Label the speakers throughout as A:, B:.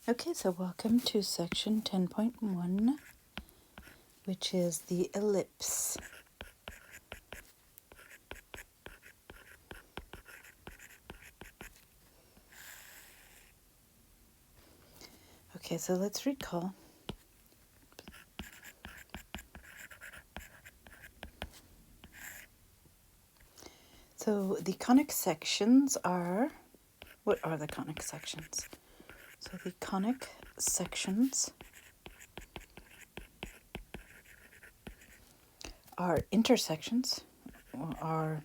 A: Okay, so welcome to section 10.1, which is the ellipse. Okay, so let's recall. So the conic sections are, what are the conic sections? So the conic sections are intersections, or are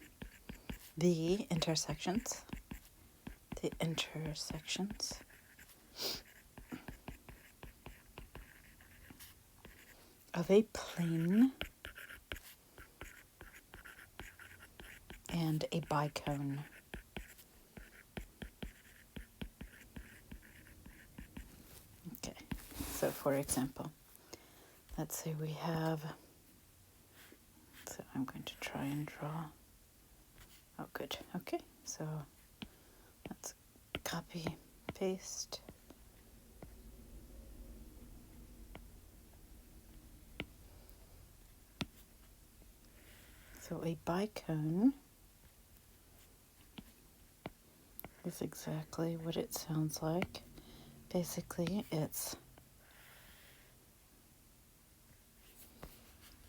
A: the intersections of a plane and a bicone. Okay, so for example, let's say we have, so I'm going to try and draw. Oh, good. Okay, so let's copy, paste. So a bicone is exactly what it sounds like. Basically, it's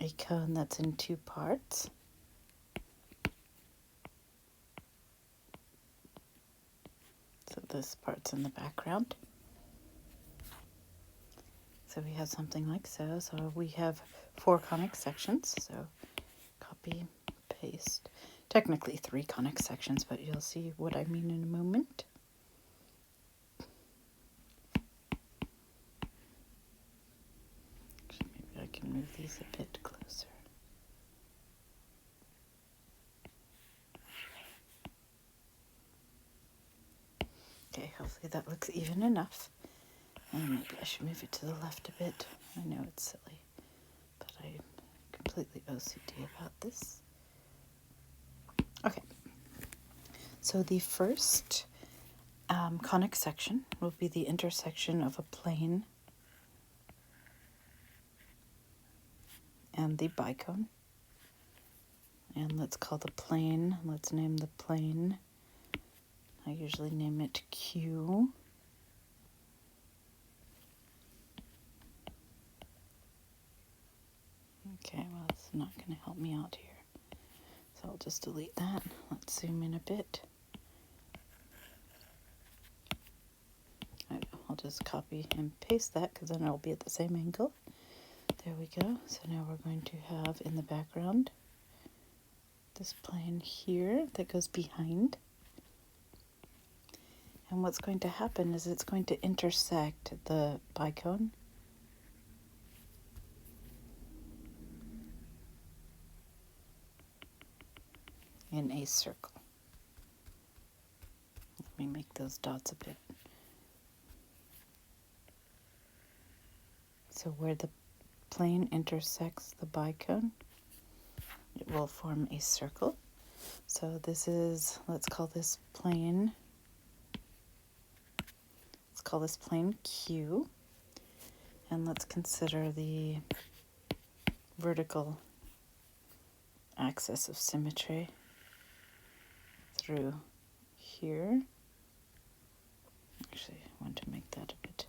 A: a cone that's in two parts. So this part's in the background. So we have something like so. So we have four conic sections. So copy, paste. Technically three conic sections, but you'll see what I mean in a moment. Maybe I can move these a bit closer. Okay, hopefully that looks even enough. And maybe I should move it to the left a bit. I know it's silly, but I'm completely OCD about this. Okay, so the first conic section will be the intersection of a plane and the bicone. And let's call the plane, let's name the plane, I usually name it Q. Okay, well, it's not going to help me out here. So I'll just delete that. Let's zoom in a bit. I'll just copy and paste that because then it'll be at the same angle. There we go. So now we're going to have in the background this plane here that goes behind. And what's going to happen is it's going to intersect the bicone in a circle. Let me make those dots a bit. So where the plane intersects the bicone, it will form a circle. So this is, let's call this plane Q. And let's consider the vertical axis of symmetry through here. Actually, I want to make that a bit.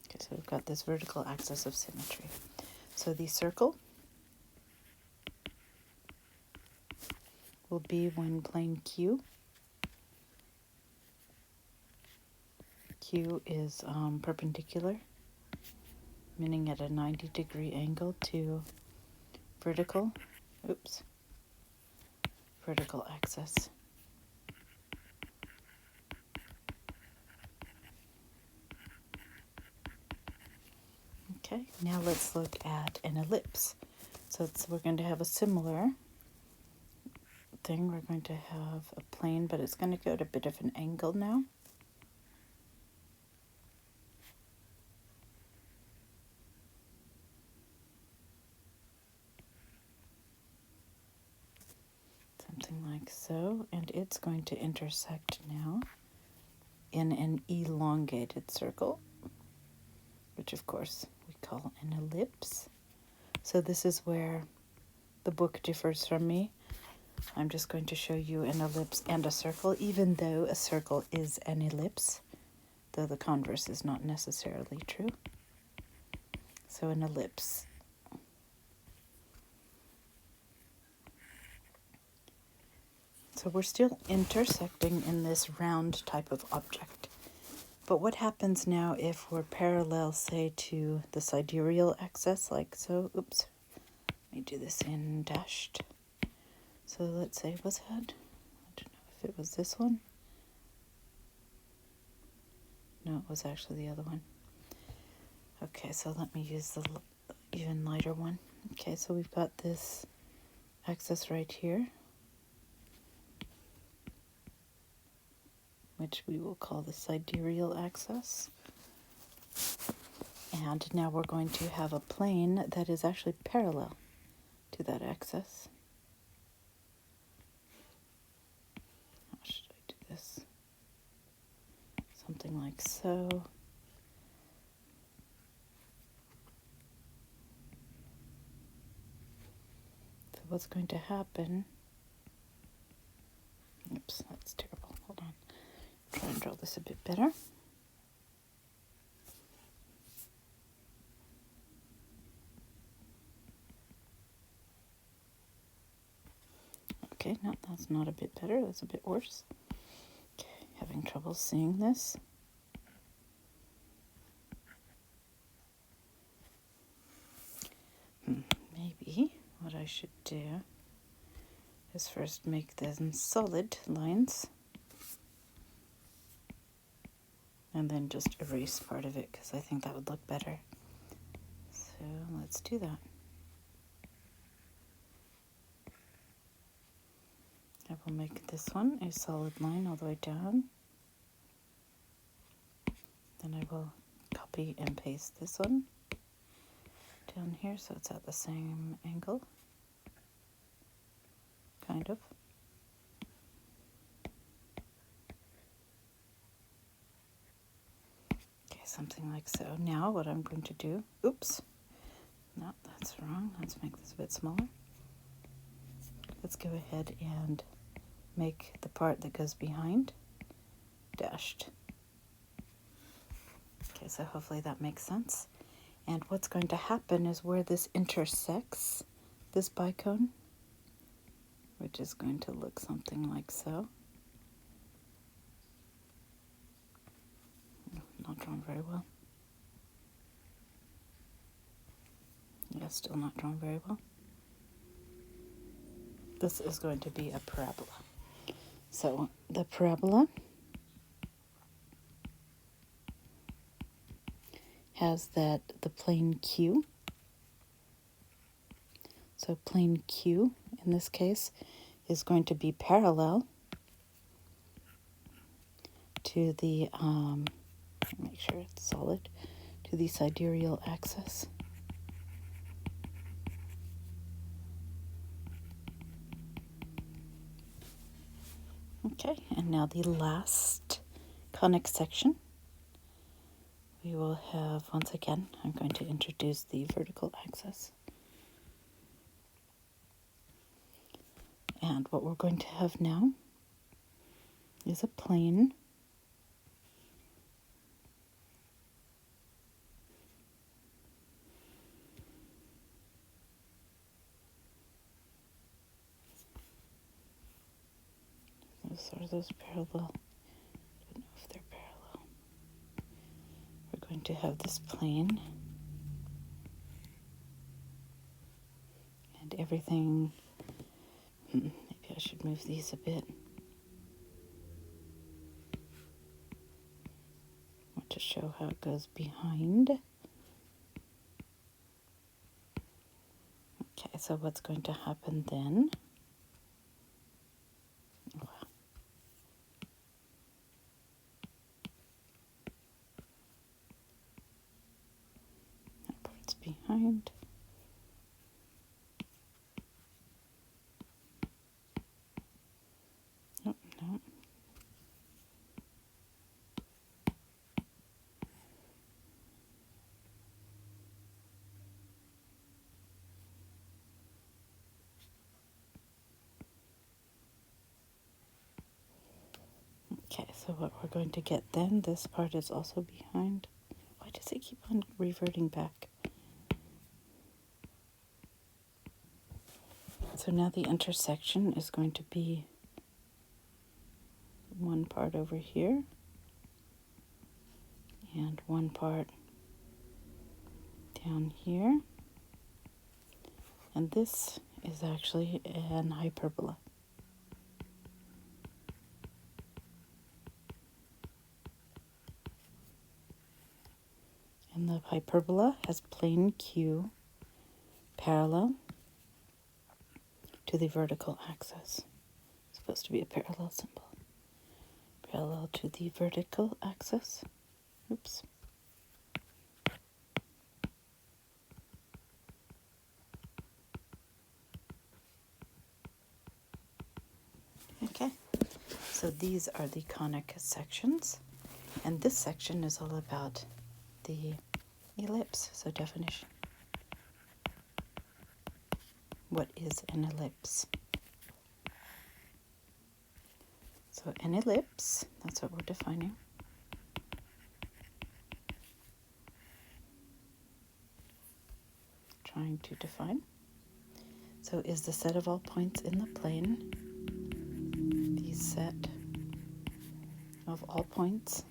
A: Okay, so we've got this vertical axis of symmetry. So the circle will be when plane Q is perpendicular, meaning at a 90-degree angle to vertical axis. Okay, now let's look at an ellipse. So we're going to have a similar thing. We're going to have a plane, but it's going to go at a bit of an angle now. Something like so. so, and it's going to intersect now in an elongated circle, which of course we call an ellipse. So this is where the book differs from me. I'm just going to show you an ellipse and a circle, even though a circle is an ellipse, though the converse is not necessarily true. So an ellipse. So we're still intersecting in this round type of object. But what happens now if we're parallel, say, to the sidereal axis, like so? Oops. Let me do this in dashed. So let's say, was that? I don't know if it was this one. No, it was actually the other one. Okay, so let me use the even lighter one. Okay, so we've got this axis right here, which we will call the sidereal axis. And now we're going to have a plane that is actually parallel to that axis. How should I do this? Something like so. So what's going to happen? Oops, that's terrible. Hold on. Try and draw this a bit better. Okay, no, that's not a bit better. That's a bit worse. Okay, having trouble seeing this. Maybe what I should do is first make them solid lines and then just erase part of it, because I think that would look better. So let's do that. I will make this one a solid line all the way down. Then I will copy and paste this one down here so it's at the same angle, kind of. Okay, something like so. Now what I'm going to do, oops, no, that's wrong. Let's make this a bit smaller. Let's go ahead and make the part that goes behind dashed. Okay, so hopefully that makes sense. And what's going to happen is where this intersects this bicone, which is going to look something like so. Not drawn very well. Yeah, still not drawn very well. This is going to be a parabola. So the parabola has the plane Q. So plane Q in this case is going to be parallel to the, make sure it's solid, to the sidereal axis. Okay, and now the last conic section. We will have, once again, I'm going to introduce the vertical axis. And what we're going to have now is a plane are those parallel? I don't know if they're parallel. We're going to have this plane and everything. Maybe I should move these a bit. I want to show how it goes behind. Okay, so what's going to happen then? Wow. That part's behind. Okay, so what we're going to get then, this part is also behind. Why does it keep on reverting back? So now the intersection is going to be one part over here and one part down here. And this is actually an hyperbola. And the hyperbola has plane Q parallel to the vertical axis. It's supposed to be a parallel symbol. Parallel to the vertical axis. Oops. Okay, so these are the conic sections. And this section is all about the ellipse. So definition. What is an ellipse? So an ellipse, that's what we're defining. Trying to define. So is the set of all points in the plane the set of all points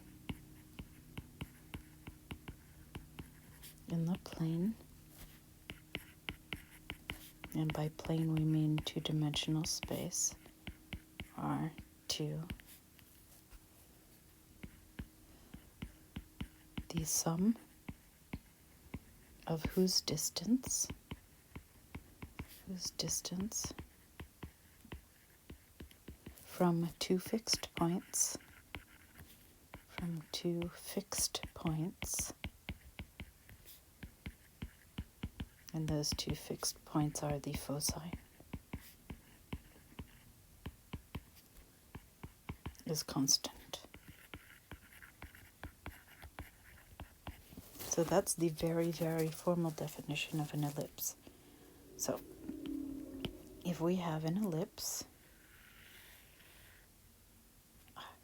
A: in the plane? And by plane we mean two-dimensional space, R2. The sum of whose distance from two fixed points, and those two fixed points are the foci, is constant. So that's the very, very formal definition of an ellipse. So if we have an ellipse,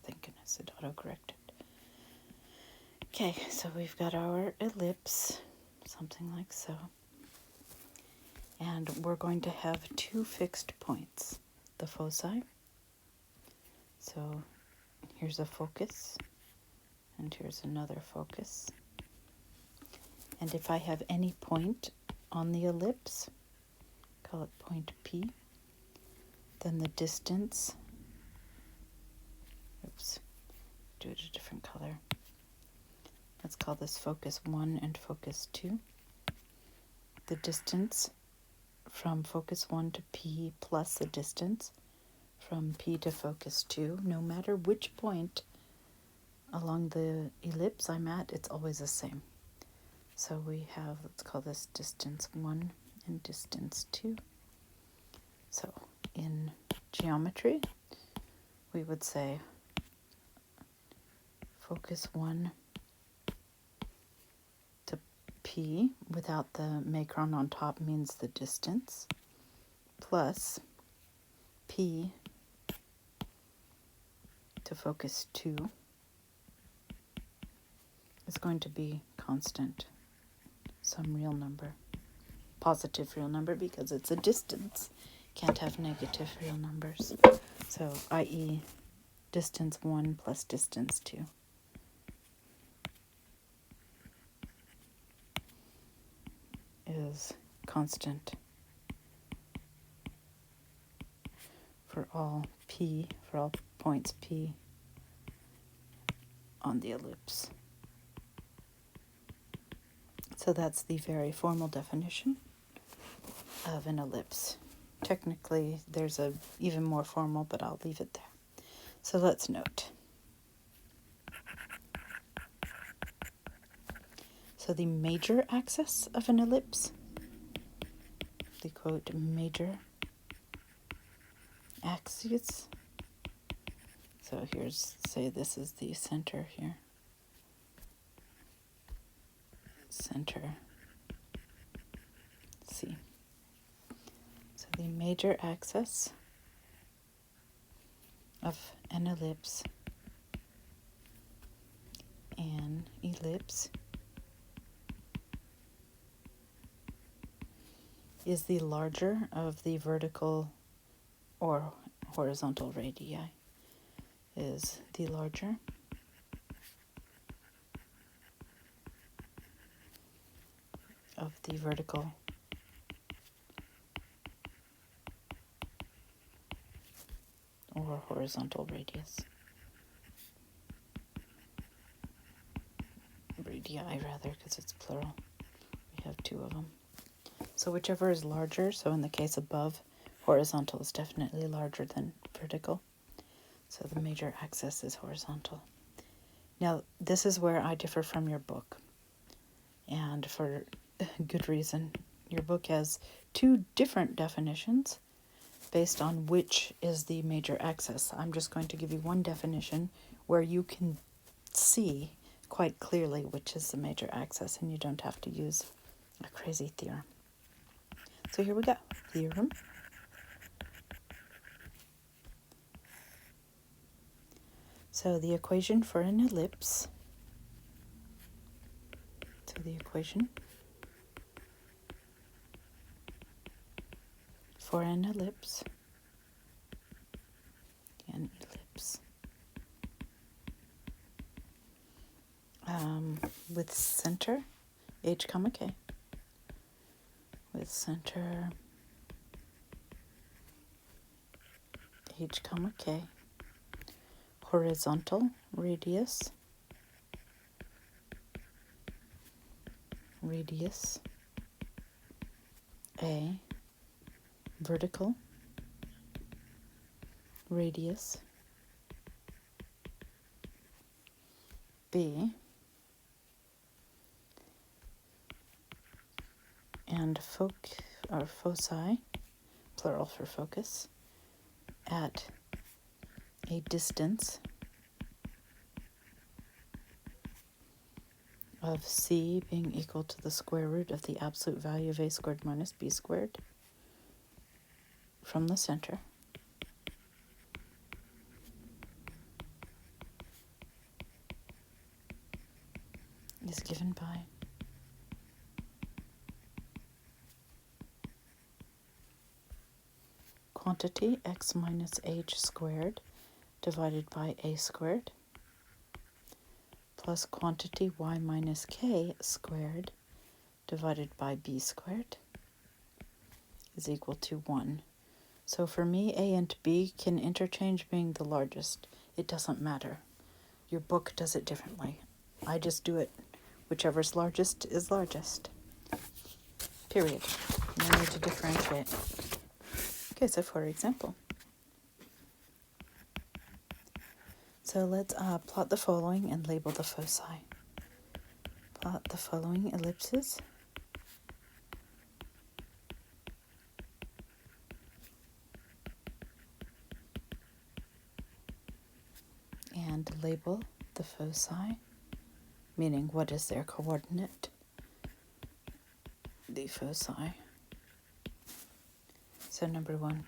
A: thank goodness it autocorrected. Okay, so we've got our ellipse, something like so. And we're going to have two fixed points, the foci. So here's a focus, and here's another focus. And if I have any point on the ellipse, call it point P, then the distance, do it a different color. Let's call this focus 1 and focus 2. The distance from focus 1 to P plus the distance from P to focus 2, no matter which point along the ellipse I'm at, it's always the same. So we have, let's call this distance 1 and distance 2. So in geometry, we would say focus 1 to P without the macron on top means the distance, plus P to focus 2 is going to be constant, some real number, positive real number, because it's a distance. Can't have negative real numbers. So, i.e., distance 1 plus distance 2. Is constant for all P, for all points P on the ellipse. So that's the very formal definition of an ellipse. Technically, there's a even more formal, but I'll leave it there. So let's note. So the major axis of an ellipse, the quote major axis. So here's, say this is the center here. Center C. So the major axis of an ellipse ellipse is the larger of the vertical or horizontal radii, is the larger of the vertical or horizontal radius. Radii rather, because it's plural. We have two of them. So whichever is larger, so in the case above, horizontal is definitely larger than vertical. So the major axis is horizontal. Now, this is where I differ from your book, and for good reason. Your book has two different definitions based on which is the major axis. I'm just going to give you one definition where you can see quite clearly which is the major axis, and you don't have to use a crazy theorem. So here we go. Theorem. So the equation for an ellipse, with center h comma k, with center h comma k, horizontal radius a, vertical radius b, and foci, plural for focus, at a distance of c being equal to the square root of the absolute value of a squared minus b squared from the center is given by quantity x minus h squared divided by a squared plus quantity y minus k squared divided by b squared is equal to 1. So for me, a and b can interchange being the largest. It doesn't matter. Your book does it differently. I just do it. Whichever's largest is largest. Period. No need to differentiate. Okay, so for example. So let's plot the following and label the foci. Plot the following ellipses. And label the foci, meaning what is their coordinate? The foci. So number 1,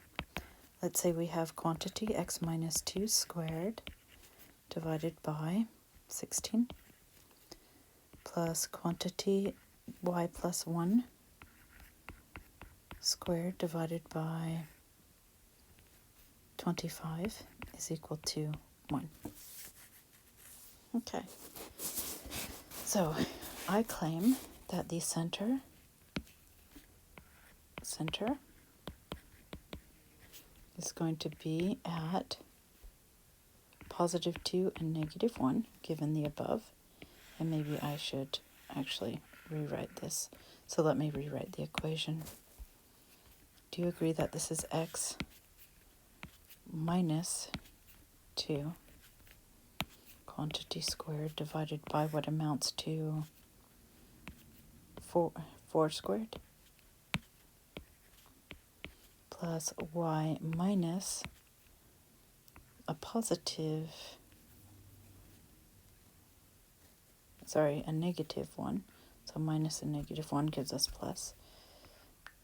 A: let's say we have quantity x minus 2 squared divided by 16 plus quantity y plus 1 squared divided by 25 is equal to 1. Okay, so I claim that the center is going to be at positive 2 and negative 1, given the above. And maybe I should actually rewrite this. So let me rewrite the equation. Do you agree that this is x minus 2 quantity squared divided by what amounts to 4 squared plus y minus a negative 1. So minus a negative 1 gives us plus.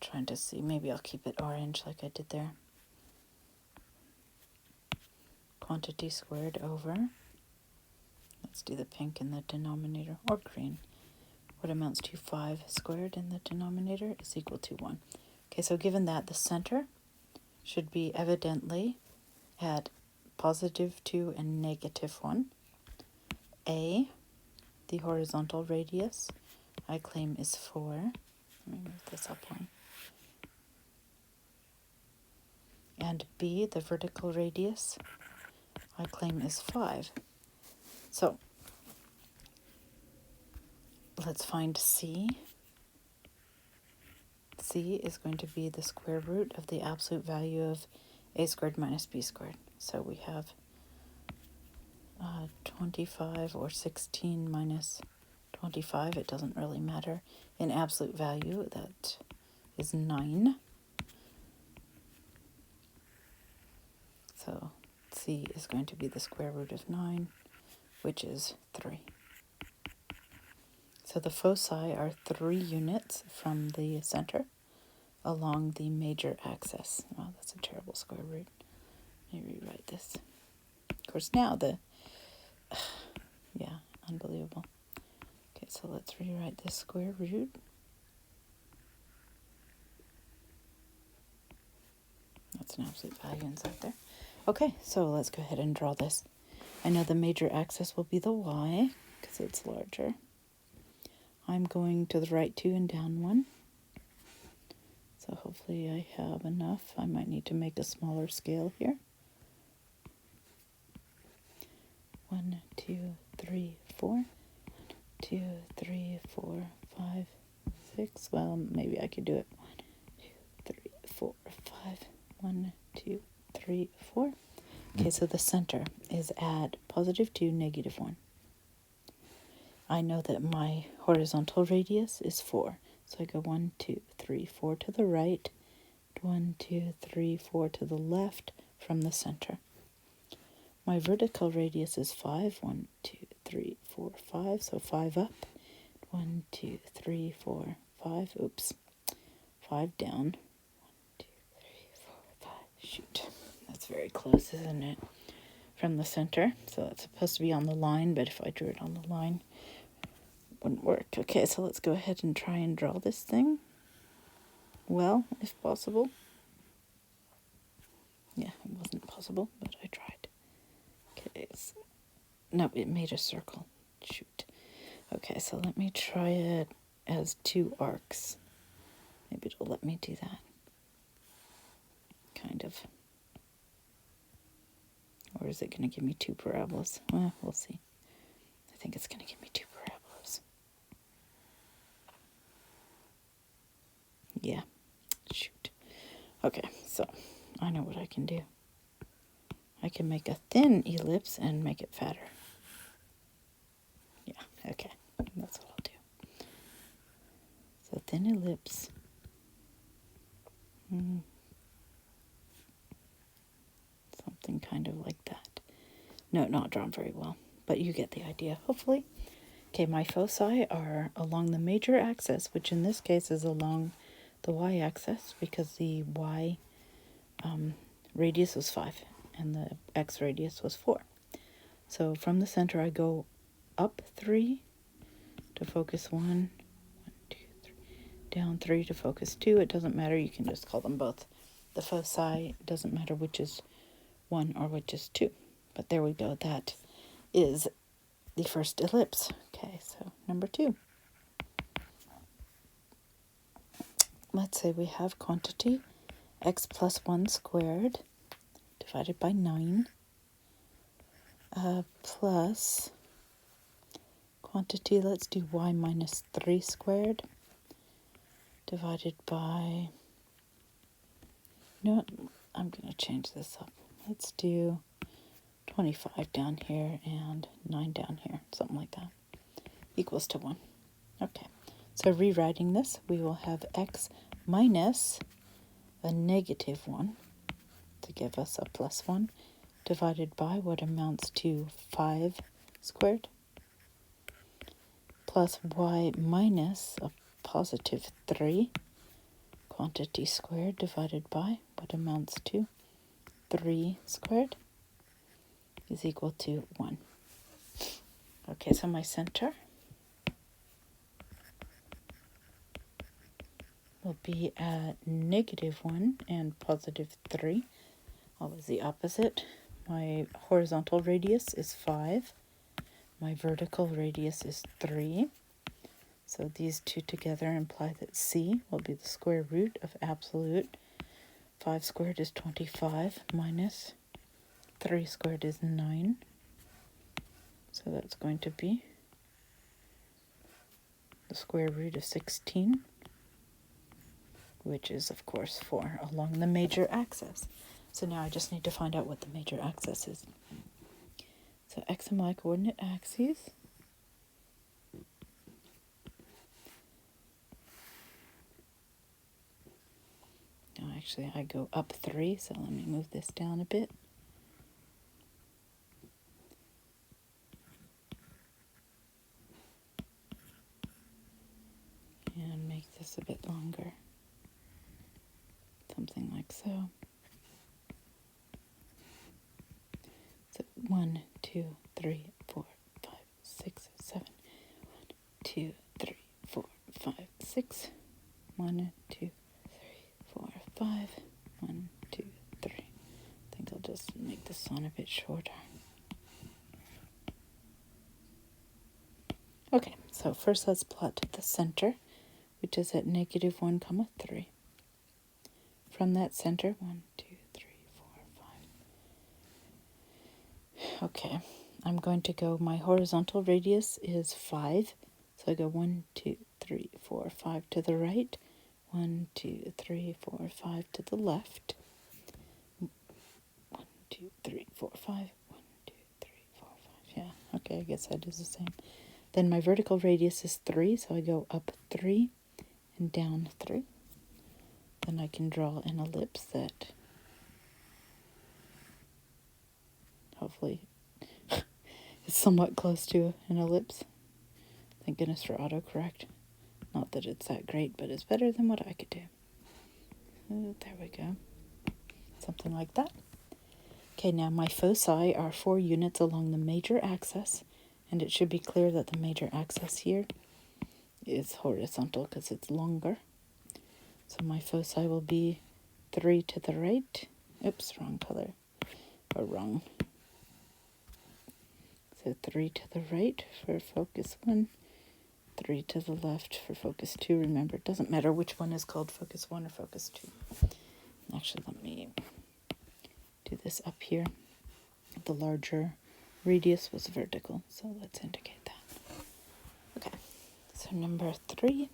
A: Trying to see, maybe I'll keep it orange like I did there. Quantity squared over, Let's do the pink in the denominator, or green. What amounts to 5 squared in the denominator is equal to 1. Okay, so given that, the center should be evidently at positive 2 and negative 1. A, the horizontal radius, I claim is 4. Let me move this up one. And B, the vertical radius, I claim is 5. So let's find C. C is going to be the square root of the absolute value of a squared minus b squared. So we have 25 or 16 minus 25. It doesn't really matter. In absolute value, that is 9. So C is going to be the square root of 9, which is 3. So the foci are 3 units from the center along the major axis. Wow, that's a terrible square root. Let me rewrite this. Of course, now yeah, unbelievable. Okay, so let's rewrite this square root. That's an absolute value inside there. Okay, so let's go ahead and draw this. I know the major axis will be the y, because it's larger. I'm going to the right 2 and down 1. So hopefully I have enough. I might need to make a smaller scale here. 1, 2, 3, 4. 1, 2, 3, 4, 5, 6. Well, maybe I could do it. 1, 2, 3, 4, 5. 1, 2, 3, 4. Okay, so the center is at positive 2, negative 1. I know that my horizontal radius is 4. So I go 1, 2, 3, 4 to the right, 1, 2, 3, 4 to the left from the center. My vertical radius is 5. 1, 2, 3, 4, 5. So 5 up. 1, 2, 3, 4, 5. Oops. 5 down. 1, 2, 3, 4, 5. Shoot. That's very close, isn't it? From the center. So that's supposed to be on the line, but if I drew it on the line, wouldn't work. Okay, so let's go ahead and try and draw this thing. Well, if possible. Yeah, it wasn't possible, but I tried. Okay, so, no, it made a circle. Shoot. Okay, so let me try it as 2 arcs. Maybe it'll let me do that. Kind of. Or is it going to give me 2 parabolas? Well, we'll see. I think it's going to give me 2 parabolas. Yeah. Shoot. Okay, so I know what I can do. I can make a thin ellipse and make it fatter. Yeah, okay. That's what I'll do. So thin ellipse. Something kind of like that. No, not drawn very well, but you get the idea, hopefully. Okay, my foci are along the major axis, which in this case is along the y-axis because the y radius was 5 and the x radius was 4. So from the center I go up 3 to focus 1, 1, 2, 3, down 3 to focus 2. It doesn't matter, you can just call them both the foci. It doesn't matter which is 1 or which is 2. But there we go, that is the first ellipse. Okay, so number 2. Let's say we have quantity x plus 1 squared divided by 9 plus quantity, let's do y minus 3 squared divided by, you know what, I'm going to change this up. Let's do 25 down here and 9 down here, something like that, equals to 1. Okay, so rewriting this, we will have x minus a negative 1 to give us a plus 1 divided by what amounts to 5 squared plus y minus a positive 3 quantity squared divided by what amounts to 3 squared is equal to 1. Okay, so my center will be at -1 and +3. Always the opposite. My horizontal radius is 5. My vertical radius is 3. So these two together imply that C will be the square root of absolute. 5 squared is 25 minus 3 squared is 9. So that's going to be the square root of 16, which is, of course, 4 along the major axis. So now I just need to find out what the major axis is. So x and y coordinate axes. No, actually, I go up 3, so let me move this down a bit. And make this a bit longer. Something like so. So 1, 2, 3, 4, 5, 6, 7. 1, 2, 3, 4, 5, 6. 1, 2, 4, 5. 1, 2, 3. I think I'll just make this one a bit shorter. Okay, so first let's plot the center, which is at -1, 3. From that center, 1, 2, 3, 4, 5. Okay, I'm going to go, my horizontal radius is 5. So I go 1, 2, 3, 4, 5 to the right. 1, 2, 3, 4, 5 to the left. 1, 2, 3, 4, 5. 1, 2, 3, 4, 5. Yeah, okay, I guess that is the same. Then my vertical radius is 3, so I go up 3 and down 3. Then I can draw an ellipse that hopefully is somewhat close to an ellipse. Thank goodness for autocorrect. Not that it's that great, but it's better than what I could do. There we go. Something like that. Okay, now my foci are 4 units along the major axis, and it should be clear that the major axis here is horizontal because it's longer. So my foci will be 3 to the right. Oops, wrong color. Or wrong. So 3 to the right for focus 1. 3 to the left for focus 2. Remember, it doesn't matter which one is called focus 1 or focus 2. Actually, let me do this up here. The larger radius was vertical, so let's indicate that. Okay, so number 3.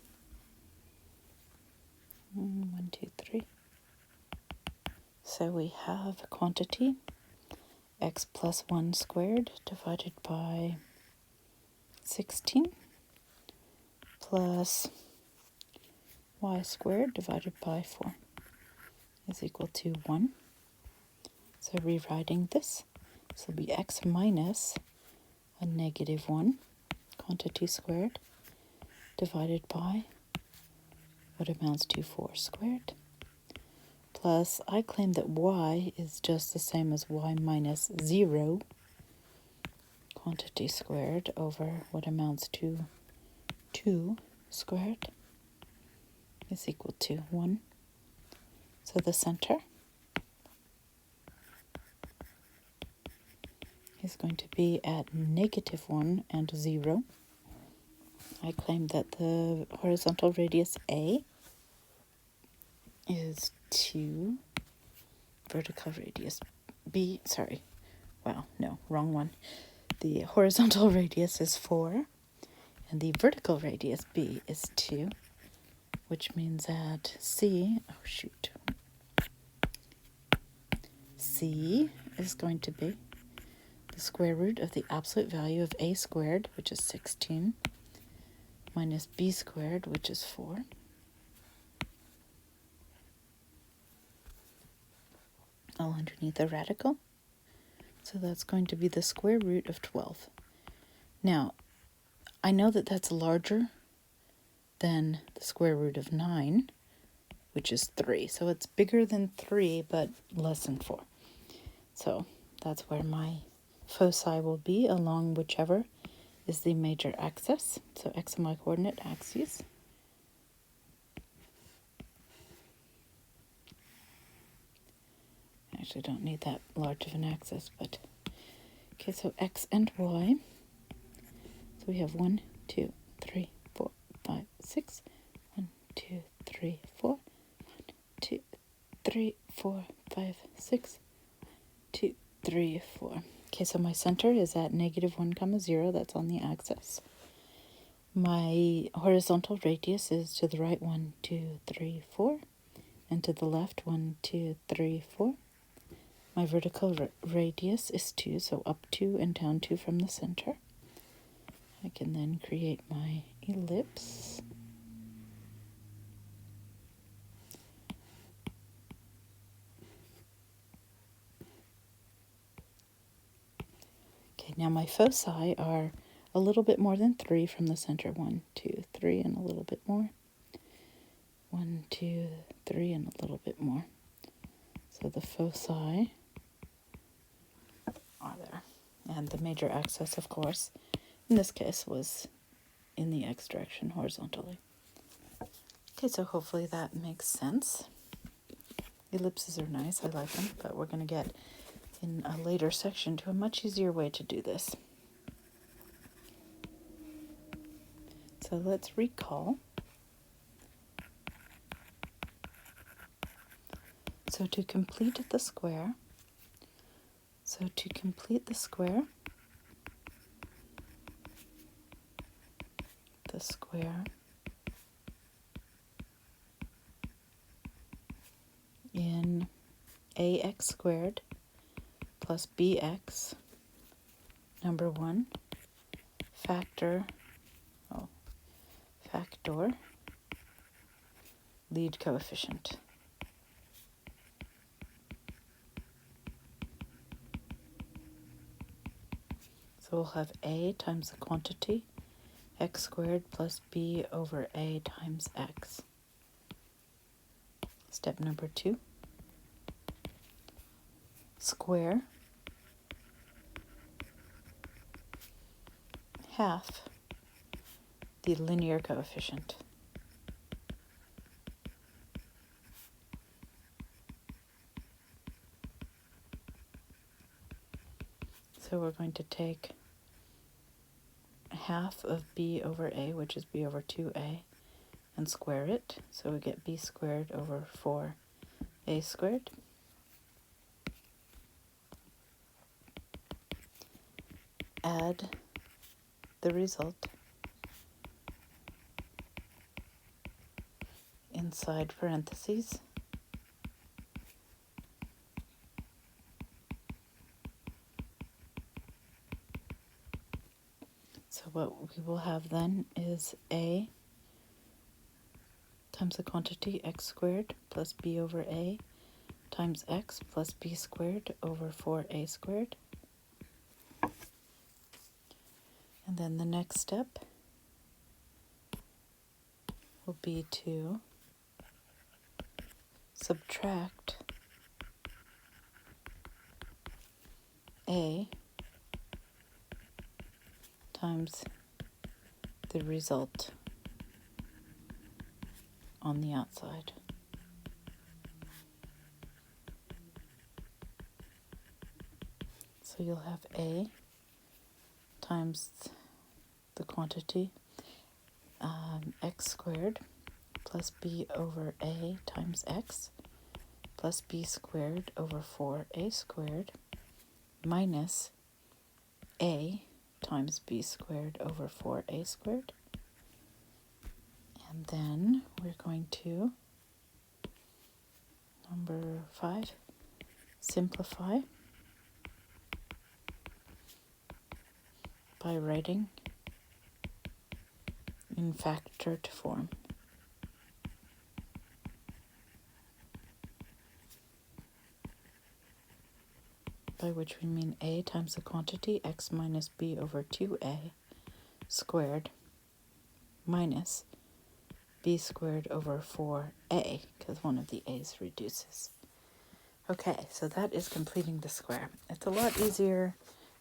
A: 1, 2, 3. So we have a quantity, x plus 1 squared divided by 16 plus y squared divided by 4 is equal to 1. So rewriting this, this will be x minus a -1 quantity squared divided by what amounts to 4 squared. Plus, I claim that y is just the same as y minus 0 quantity squared over what amounts to 2 squared is equal to 1. So the center is going to be at -1 and 0. I claim that the horizontal radius A is 2, vertical radius B, sorry, wow, no, wrong one. The horizontal radius is 4, and the vertical radius B is 2, which means that C is going to be the square root of the absolute value of A squared, which is 16, minus B squared, which is 4. All underneath the radical. So that's going to be the square root of 12. Now, I know that that's larger than the square root of 9, which is 3. So it's bigger than 3, but less than 4. So that's where my foci will be along whichever is the major axis, so x and y coordinate axes. I actually don't need that large of an axis, but okay, so x and y. So we have 1, 2, 3, 4, 5, 6. 1, 2, 3, 4. 1, 2, 3, 4, 5, 6. 2, 3, 4. Okay, so my center is at -1, 0. That's on the axis. My horizontal radius is to the right 1, 2, 3, 4, and to the left 1, 2, 3, 4. My vertical radius is 2, so up 2 and down 2 from the center. I can then create my ellipse. Okay, now my foci are a little bit more than 3 from the center. 1, 2, 3, and a little bit more. 1, 2, 3, and a little bit more. So the foci are there. And the major axis, of course, in this case was in the x direction horizontally. Okay, so hopefully that makes sense. Ellipses are nice, I like them, but we're going to get in a later section to a much easier way to do this. So let's recall. So to complete the square, the square in ax squared plus bx, number 1, factor lead coefficient. So we'll have a times the quantity x squared plus b over a times x. Step number 2, square half the linear coefficient. So we're going to take half of b over a, which is b over 2a, and square it. So we get b squared over 4a squared. Add the result inside parentheses. So what we will have then is a times the quantity x squared plus b over a times x plus b squared over 4a squared. And then the next step will be to subtract a times the result on the outside. So you'll have a times the quantity x squared plus b over a times x plus b squared over 4a squared minus a times b squared over 4a squared. And then we're going to, number 5, simplify by writing in factored form. By which we mean a times the quantity x minus b over 2a squared minus b squared over 4a, because one of the a's reduces. Okay, so that is completing the square. It's a lot easier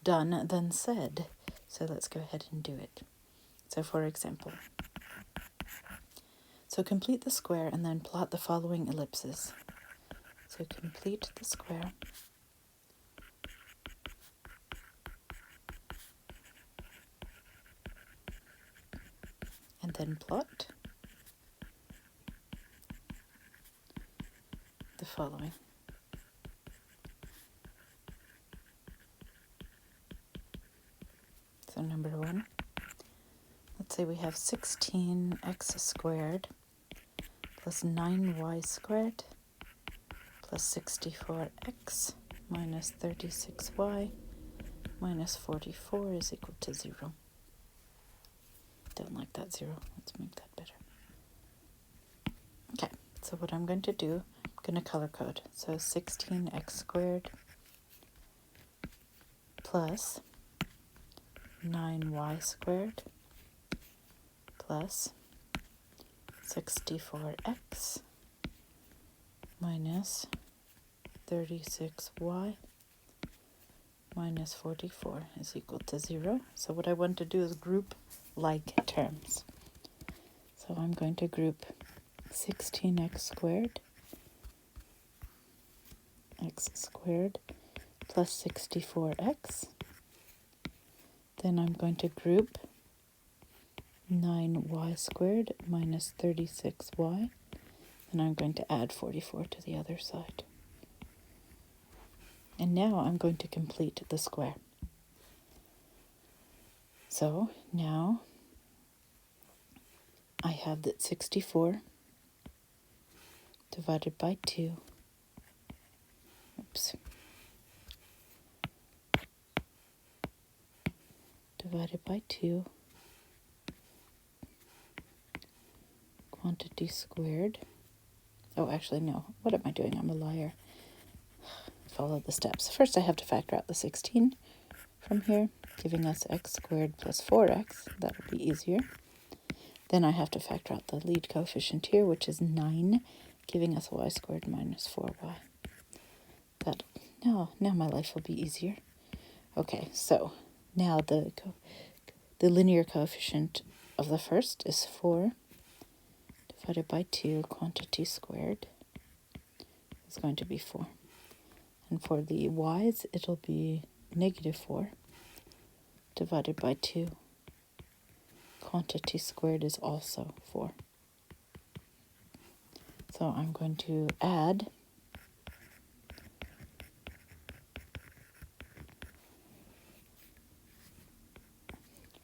A: done than said. So let's go ahead and do it. So for example, so complete the square and then plot the following ellipses. So complete the square. And then plot the following. So number 1, let's say we have 16x squared plus 9y squared plus 64x minus 36y minus 44 is equal to 0. Don't like that 0. Let's make that better. Okay, so what I'm going to do, I'm going to color code. So 16x squared plus 9y squared plus 64x minus 36y minus 44 is equal to 0. So what I want to do is group like terms. So I'm going to group 16x squared plus 64x. Then I'm going to group 9y squared minus 36y. And I'm going to add 44 to the other side. And now I'm going to complete the square. So now I have that 64 divided by 2. Divided by 2. Quantity squared. Oh, actually, no. What am I doing? I'm a liar. Follow the steps. First, I have to factor out the 16 from here, giving us x squared plus 4x. That'll be easier. Then I have to factor out the lead coefficient here, which is 9, giving us y squared minus 4y. Now my life will be easier. Okay, so now the linear coefficient of the first is 4 divided by 2, quantity squared is going to be 4. And for the y's, it'll be negative 4 divided by 2. Quantity squared is also 4. So I'm going to add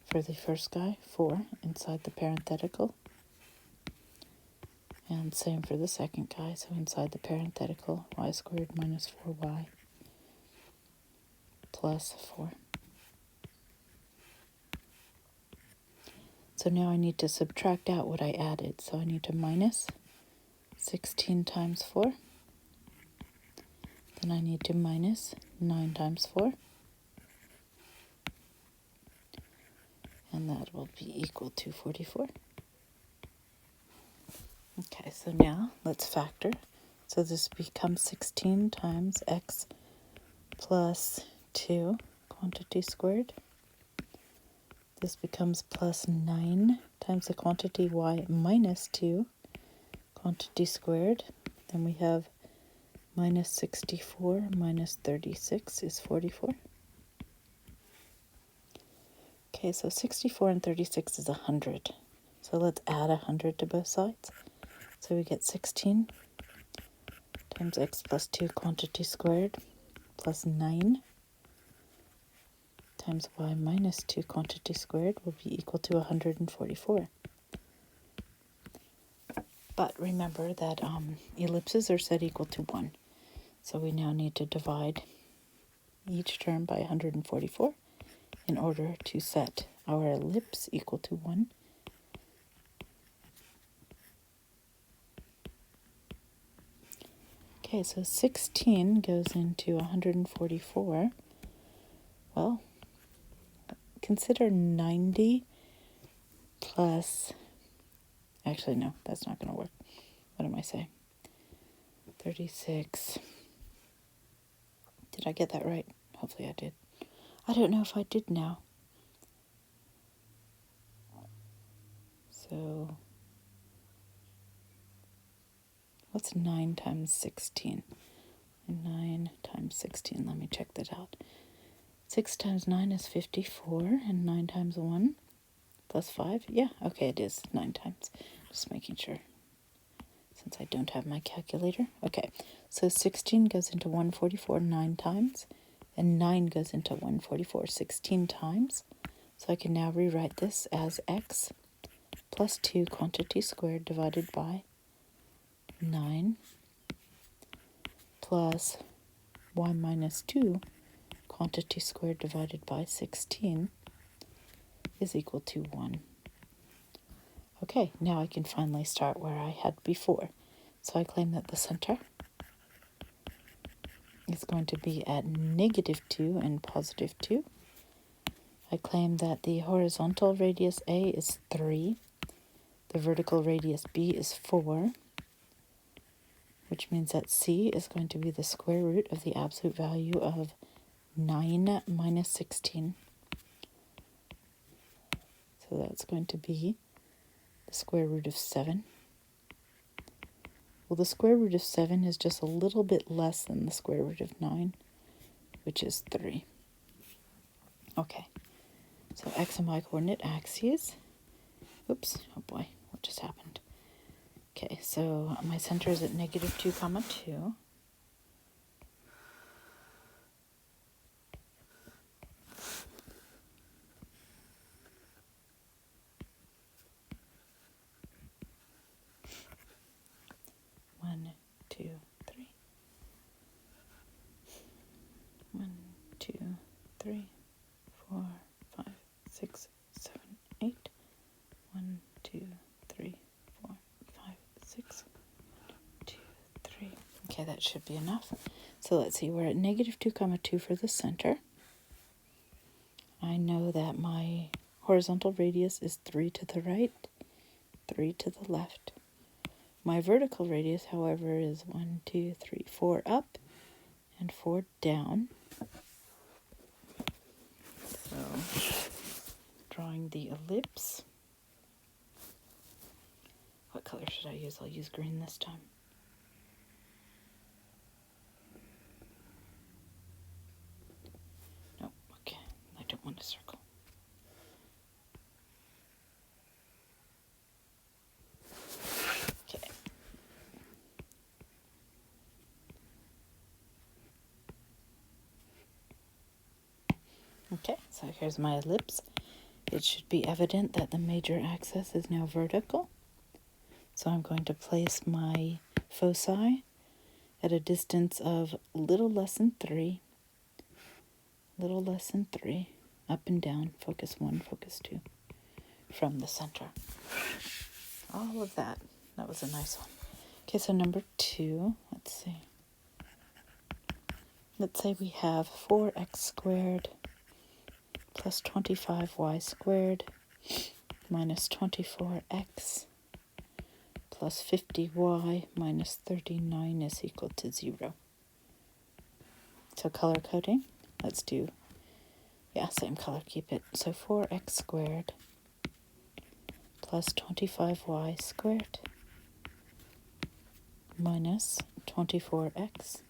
A: for the first guy 4 inside the parenthetical. And same for the second guy, so inside the parenthetical, y squared minus 4y plus 4. So now I need to subtract out what I added. So I need to minus 16 times 4. Then I need to minus 9 times 4. And that will be equal to 44. Okay, so now let's factor. So this becomes 16 times x plus 2, quantity squared. This becomes plus 9 times the quantity y minus 2, quantity squared. Then we have minus 64 minus 36 is 44. Okay, so 64 and 36 is 100. So let's add 100 to both sides. So we get 16 times x plus 2 quantity squared plus 9 times y minus 2 quantity squared will be equal to 144. But remember that ellipses are set equal to 1. So we now need to divide each term by 144 in order to set our ellipse equal to 1. Okay, so 16 goes into 144. Well, consider 90 plus, actually no, that's not going to work. What am I saying? 36. Did I get that right? Hopefully I did. I don't know if I did now. So what's 9 times 16? 9 times 16, let me check that out. 6 times 9 is 54, and 9 times 1 plus 5. Yeah, okay, it is 9 times. Just making sure, since I don't have my calculator. Okay, so 16 goes into 144 9 times, and 9 goes into 144 16 times. So I can now rewrite this as x plus 2 quantity squared divided by 9 plus y minus 2 quantity squared divided by 16 is equal to 1. Okay, now I can finally start where I had before. So I claim that the center is going to be at negative 2 and positive 2. I claim that the horizontal radius A is 3, the vertical radius B is 4, which means that C is going to be the square root of the absolute value of 9 minus 16. So that's going to be the square root of 7. Well, the square root of 7 is just a little bit less than the square root of 9, which is 3. Okay, so x and y coordinate axes. Oops, oh boy, what just happened? Okay, so my center is at negative 2 comma 2. One, two, three. 1, 2, 3, 4, 5, 6, 7, 8. 1, 2, 3, 4, 5, 6, 2, 3. Okay, that should be enough. So let's see, we're at negative 2 comma 2 for the center. I know that my horizontal radius is 3 to the right, 3 to the left. My vertical radius, however, is 1, 2, 3, 4 up and 4 down. So, drawing the ellipse. What color should I use? I'll use green this time. No, okay, I don't want a circle. Okay. Okay, so here's my ellipse. It should be evident that the major axis is now vertical. So I'm going to place my foci at a distance of little less than 3, up and down, focus 1, focus 2, from the center. All of that. That was a nice one. Okay, so number 2, let's see. Let's say we have 4x squared plus 25y squared minus 24x plus 50y minus 39 is equal to 0. So color coding, let's do, same color, keep it. So 4x squared plus 25y squared minus 24x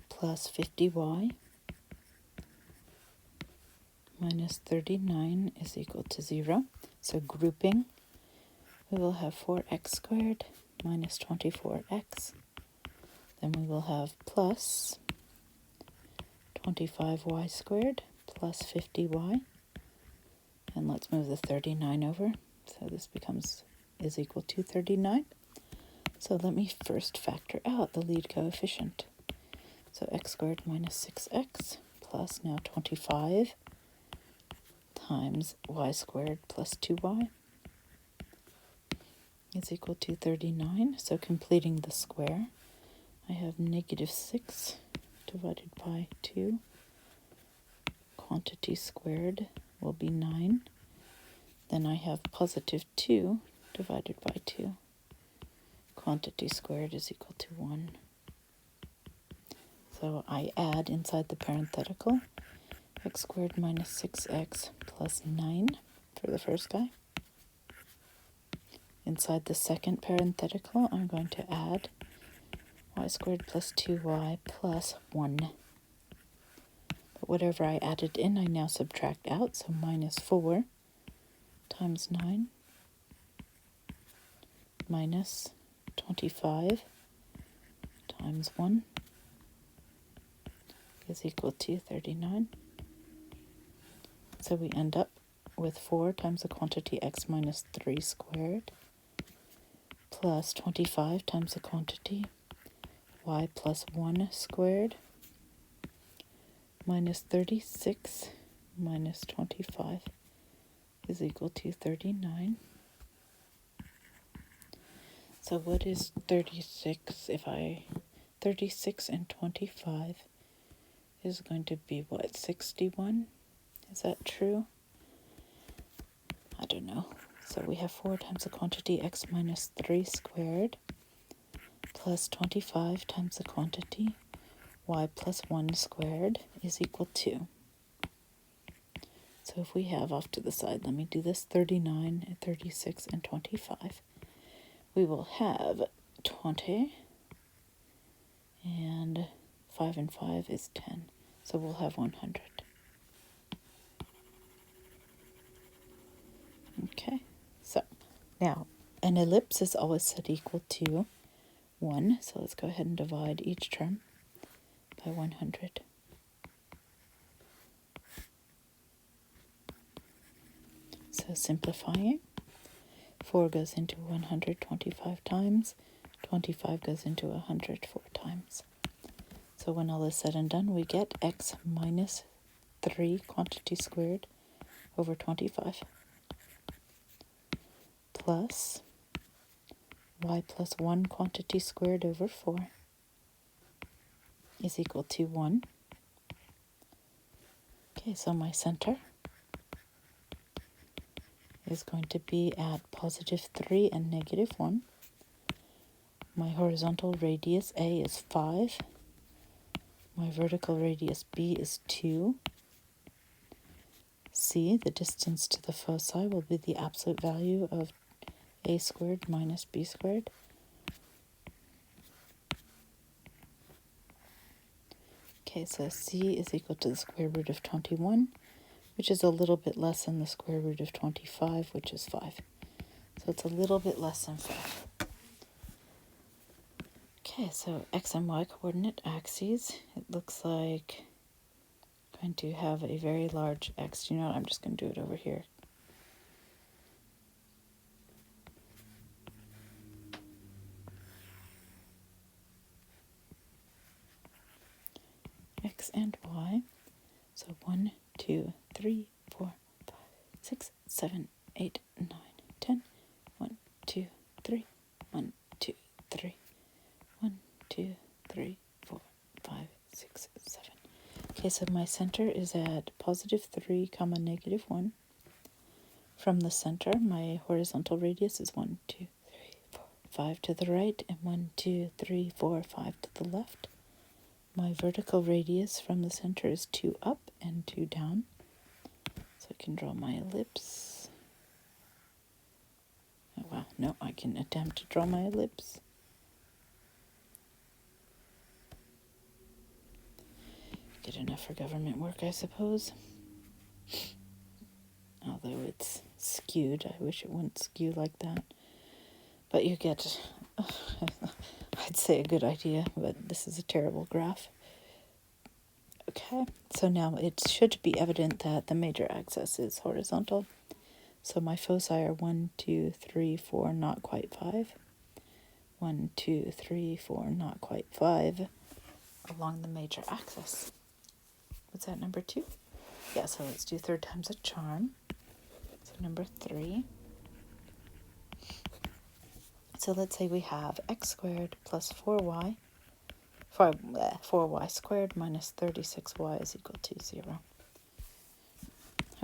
A: plus 50y minus 39 is equal to 0. So grouping, we will have 4x squared minus 24x. Then we will have plus 25y squared plus 50y. And let's move the 39 over. So this is equal to 39. So let me first factor out the lead coefficient. So x squared minus 6x plus now 25 times y squared plus 2y is equal to 39. So completing the square, I have negative 6 divided by 2. Quantity squared will be 9. Then I have positive 2 divided by 2. Quantity squared is equal to 1. So I add inside the parenthetical x squared minus 6x plus 9 for the first guy. Inside the second parenthetical, I'm going to add y squared plus 2y plus 1. But whatever I added in, I now subtract out, so minus 4 times 9 minus 25 times 1 is equal to 39. So we end up with 4 times the quantity x minus 3 squared plus 25 times the quantity y plus 1 squared minus 36 minus 25 is equal to 39. So what is 36 if 36 and 25 is going to be what, 61? Is that true? I don't know. So we have 4 times the quantity x minus 3 squared plus 25 times the quantity y plus 1 squared is equal to. So if we have off to the side, let me do this, 39 and 36 and 25. We will have 20 and 5 and 5 is 10. So we'll have 100. Okay, so now an ellipse is always set equal to 1. So let's go ahead and divide each term by 100. So simplifying, 4 goes into 125 times, 25 goes into 104 times. So when all is said and done, we get x minus 3 quantity squared over 25 plus y plus 1 quantity squared over 4 is equal to 1. Okay, so my center is going to be at positive 3 and negative 1. My horizontal radius A is 5. My vertical radius B is 2. C, the distance to the foci, will be the absolute value of A squared minus B squared. Okay, so C is equal to the square root of 21, which is a little bit less than the square root of 25, which is 5. So it's a little bit less than 5. Okay, so x and y coordinate axes. It looks like I'm going to have a very large x. You know what? I'm just going to do it over here. X and y. So 1, 2, 3, 4, 5, 6, 7, 8, 9, 10. 1, 2, 3, 1, 2, 3, 1, 2, 3, 4, 5, 6, 7. Okay, so my center is at positive 3, comma negative 1. From the center, my horizontal radius is 1, 2, 3, 4, 5 to the right, and 1, 2, 3, 4, 5 to the left. My vertical radius from the center is 2 up and 2 down. So I can draw my ellipse. Oh, wow, no, I can attempt to draw my ellipse. Good enough for government work, I suppose. Although it's skewed, I wish it wouldn't skew like that. But you get, I'd say, a good idea, but this is a terrible graph. Okay, so now it should be evident that the major axis is horizontal. So my foci are 1, 2, 3, 4, not quite 5. 1, 2, 3, 4, not quite 5 along the major axis. What's that, number 2? Yeah, so let's do third time's a charm. So number 3. So let's say we have x squared plus 4y. 4y squared minus 36y is equal to 0.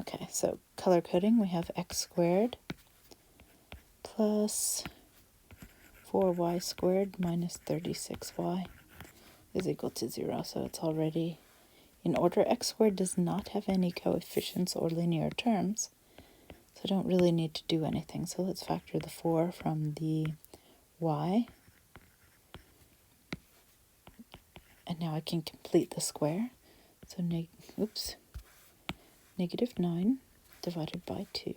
A: Okay, so color coding, we have x squared plus 4y squared minus 36y is equal to 0. So it's already in order. X squared does not have any coefficients or linear terms, so I don't really need to do anything. So let's factor the 4 from the y. And now I can complete the square. So negative 9 divided by 2.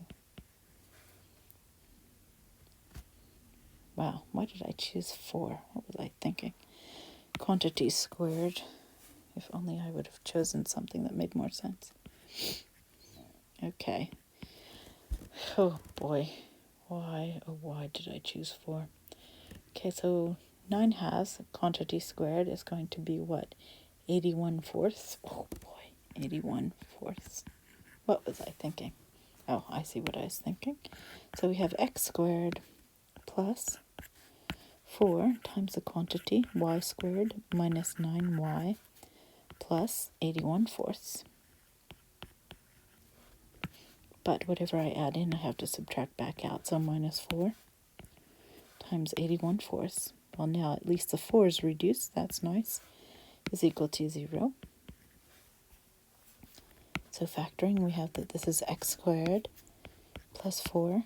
A: Wow, why did I choose 4? What was I thinking? Quantity squared. If only I would have chosen something that made more sense. Okay. Oh boy. Why, oh why did I choose 4? Okay, so 9 halves, quantity squared, is going to be what? 81 fourths? Oh boy, 81 fourths. What was I thinking? Oh, I see what I was thinking. So we have x squared plus 4 times the quantity y squared minus 9y plus 81 fourths. But whatever I add in, I have to subtract back out. So minus 4 times 81 fourths. Well, now at least the 4 is reduced. That's nice. Is equal to 0. So factoring, we have that this is x squared plus 4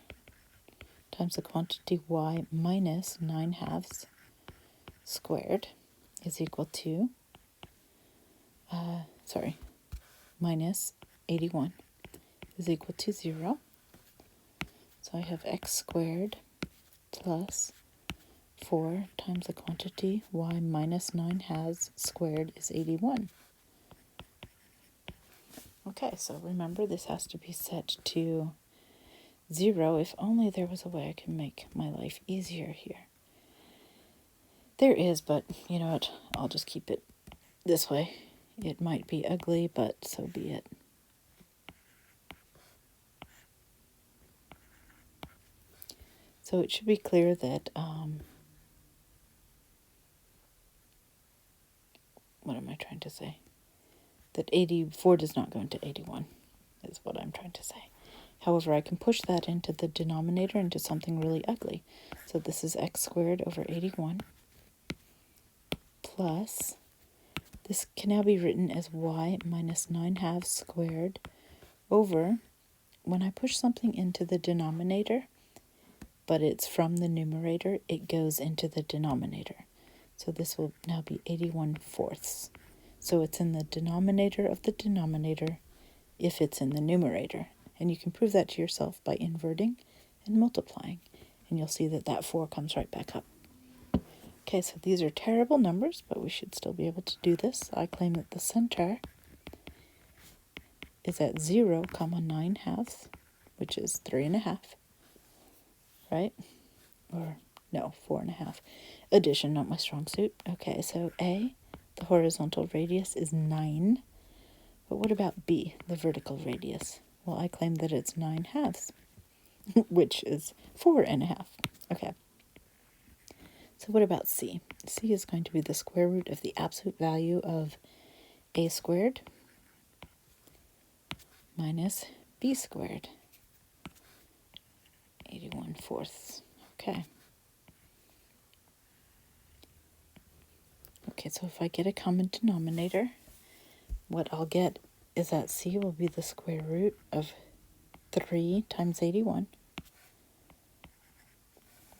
A: times the quantity y minus 9 halves squared is equal to, minus 81 is equal to 0. So I have x squared plus 4 times the quantity y minus 9 halves squared is 81. Okay, so remember this has to be set to 0. If only there was a way I could make my life easier here. There is, but you know what? I'll just keep it this way. It might be ugly, but so be it. So it should be clear that, what am I trying to say? That 84 does not go into 81, is what I'm trying to say. However, I can push that into the denominator into something really ugly. So this is x squared over 81 plus, this can now be written as y minus 9 halves squared over, when I push something into the denominator, but it's from the numerator, it goes into the denominator. So this will now be 81 fourths. So it's in the denominator of the denominator if it's in the numerator. And you can prove that to yourself by inverting and multiplying. And you'll see that that 4 comes right back up. Okay, so these are terrible numbers, but we should still be able to do this. I claim that the center is at 0, 9 halves, which is 3.5, right? Or, no, 4.5. Addition, not my strong suit. Okay, so A, the horizontal radius, is 9. But what about B, the vertical radius? Well, I claim that it's 9 halves, which is 4.5. Okay. So what about C? C is going to be the square root of the absolute value of A squared minus B squared. 81 fourths. Okay. Okay, so if I get a common denominator, what I'll get is that C will be the square root of 3 times 81.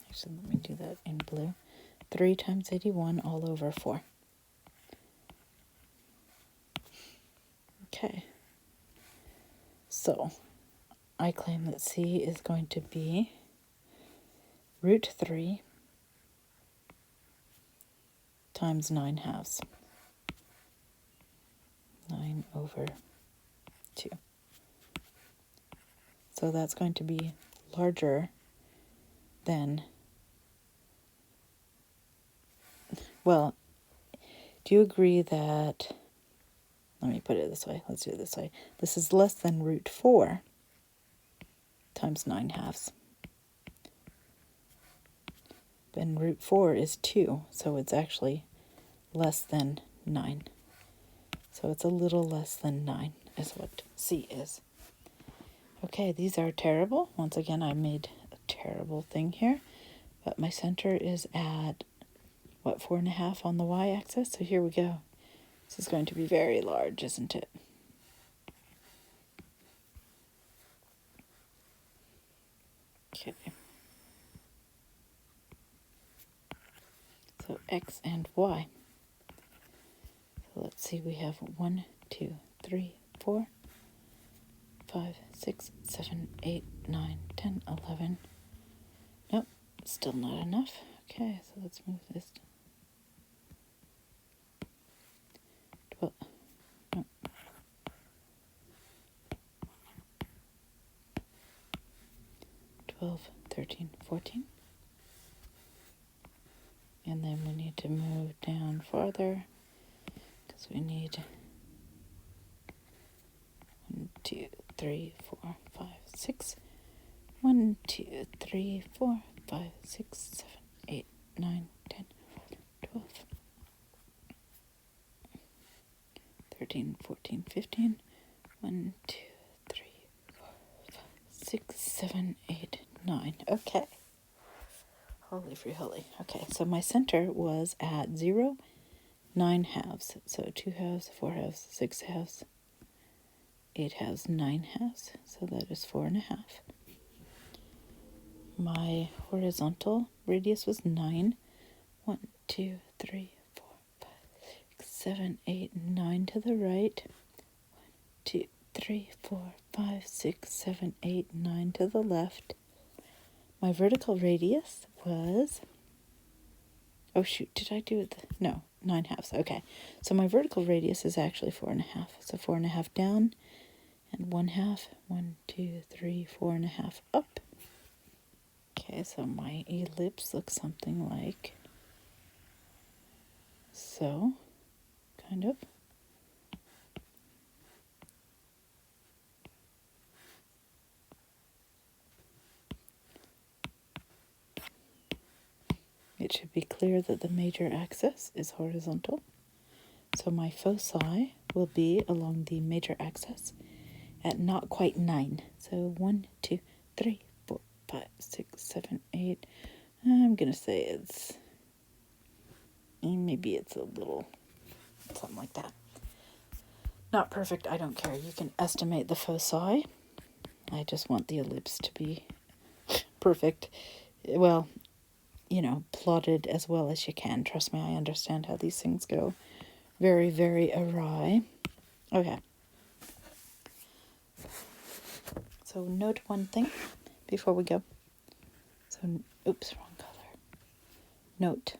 A: Actually, let me do that in blue. 3 times 81 all over 4. Okay. So, I claim that C is going to be root 3 times 9 halves. 9 over 2. So that's going to be larger than, well, do you agree that, let me put it this way, let's do it this way. This is less than root 4 times 9 halves. Then root 4 is 2, so it's actually less than 9. So it's a little less than 9 is what C is. Okay, these are terrible. Once again, I made a terrible thing here. But my center is at, 4.5 on the y-axis? So here we go. This is going to be very large, isn't it? Okay. So X and Y. So let's see, we have 1, 2, 3, 4, 5, 6, 7, 8, 9, 10, 11. Nope, still not enough. Okay, so let's move this. 12, no. 12, 13, 14. And then we need to move down farther because we need 1, 2, 3, 4, 5, 6. 1, 2, 3, 4, 5, 6, 7, 8, 9, 10, 12, 13, 14, 15. 1, 2, 3, 4, 5, 6, 7, 8, 9. Okay. Holy free holy. Okay, so my center was at 0, 9 halves. So 2 halves, 4 halves, 6 halves, 8 halves, 9 halves. So that is 4.5. My horizontal radius was 9. 1, 2, 3, 4, 5, 6, 7, 8, 9 to the right. 1, 2, 3, 4, 5, 6, 7, 8, 9 to the left. My vertical radius was, oh shoot, did I do it? No, 9 halves. Okay, so my vertical radius is actually 4.5. So 4.5 down and 1 half. 1, 2, 3, 4.5 up. Okay, so my ellipse looks something like so, kind of. It should be clear that the major axis is horizontal. So my foci will be along the major axis at not quite 9. So 1, 2, 3, 4, 5, 6, 7, 8. I'm going to say it's, maybe it's a little, something like that. Not perfect, I don't care. You can estimate the foci. I just want the ellipse to be perfect. Well, you know, plotted as well as you can. Trust me, I understand how these things go. Very, very awry. Okay. So note one thing before we go. So, oops, wrong color. Note.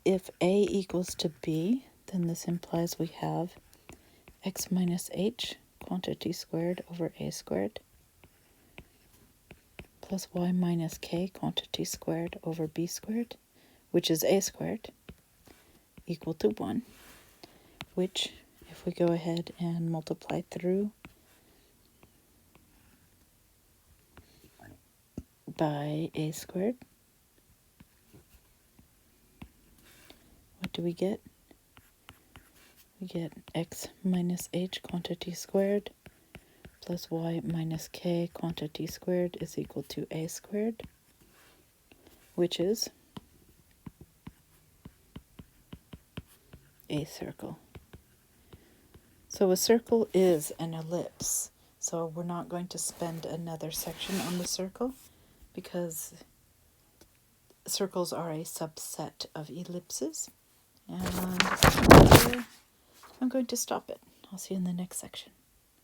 A: If A equals to B, then this implies we have x minus h, quantity squared, over a squared, plus y minus k, quantity squared, over b squared, which is a squared, equal to 1, which, if we go ahead and multiply through by a squared, what do we get? We get x minus h, quantity squared, plus y minus k, quantity squared, is equal to a squared, which is a circle. So a circle is an ellipse. So we're not going to spend another section on the circle because circles are a subset of ellipses. And I'm going to stop it. I'll see you in the next section.